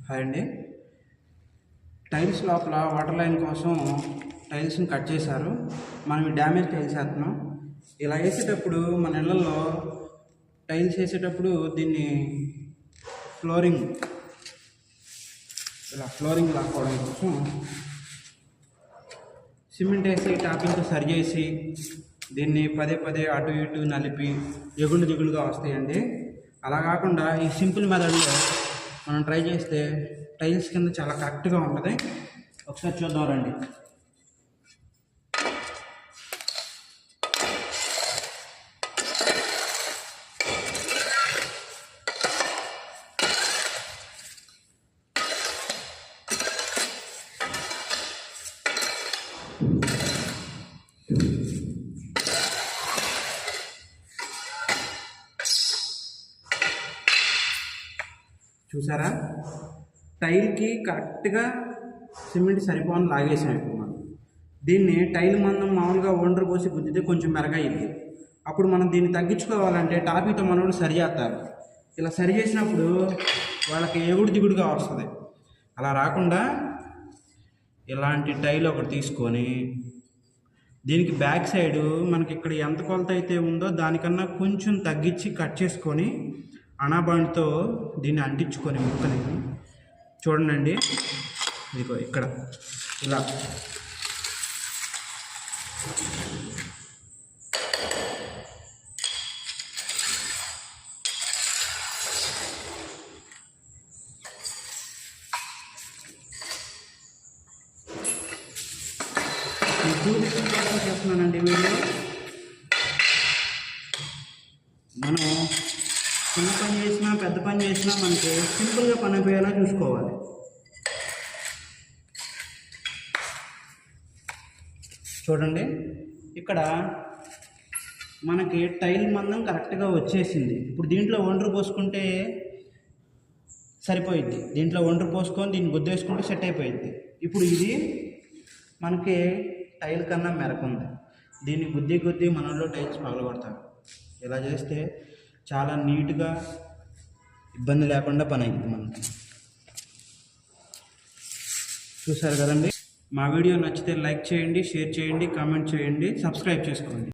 Hi అండి. Tiles లోపల water line కోసం టైల్స్ని కట్ చేశారు. మనం ఈ డ్యామేజ్ టైల్స్ వేస్తున్నాం. ఇలా వేసేటప్పుడు మన ఇళ్ళల్లో టైల్స్ వేసేటప్పుడు దీన్ని ఫ్లోరింగ్ లాక్కోవడం కోసం సిమెంట్ వేసి టాపింగ్తో సరి చేసి దీన్ని పదే పదే అటు ఇటు నలిపి దిగులుగా వస్తాయండి. అలా కాకుండా ఈ సింపుల్ మెథడ్లో మనం ట్రై చేస్తే టైల్స్ కింద చాలా కరెక్ట్గా ఉంటుంది. ఒకసారి చూద్దాం రండి. చూసారా, టైల్కి కరెక్ట్గా సిమెంట్ సరిపోని లాగేసాం. ఇప్పుడు మనం దీన్ని టైల్ మందం మామూలుగా ఒండ్రు పోసి గుద్దితే కొంచెం మెరగయ్యింది. అప్పుడు మనం దీన్ని తగ్గించుకోవాలంటే టాపీతో మనోళ్ళు సరి చేస్తారు. ఇలా సరి చేసినప్పుడు వాళ్ళకి దిగుడుగా వస్తుంది. అలా రాకుండా ఇలాంటి టైల్ ఒకటి తీసుకొని దీనికి బ్యాక్ సైడు మనకి ఇక్కడ ఎంత కొలత అయితే ఉందో దానికన్నా కొంచెం తగ్గించి కట్ చేసుకొని అనాబాండ్తో దీన్ని అంటించుకొని ముక్కని చూడండి. ఇదిగో ఇక్కడ ఇలా చేస్తున్నానండి. వీళ్ళు మనం చిన్న పని చేసినా పెద్ద పని చేసినా మనకి సింపుల్గా పని అయిపోయేలా చూసుకోవాలి. చూడండి, ఇక్కడ మనకి టైల్ మందం కరెక్ట్గా వచ్చేసింది. ఇప్పుడు దీంట్లో ఒండ్రు పోసుకుంటే సరిపోయిద్ది. దీంట్లో ఒండ్రు పోసుకొని దీన్ని గుద్దేసుకుంటే సెట్ అయిపోయింది. ఇప్పుడు ఇది మనకి టైల్ కన్నా మెరకుంది. దీన్ని గుద్ది మనలో టైల్స్ పగలగొడతారు. ఇలా చేస్తే చాలా నీట్గా ఇబ్బంది లేకుండా పని అయింది మనకి. చూసారు కదండి. మా వీడియో నచ్చితే లైక్ చేయండి, షేర్ చేయండి, కామెంట్ చేయండి, సబ్స్క్రైబ్ చేసుకోండి.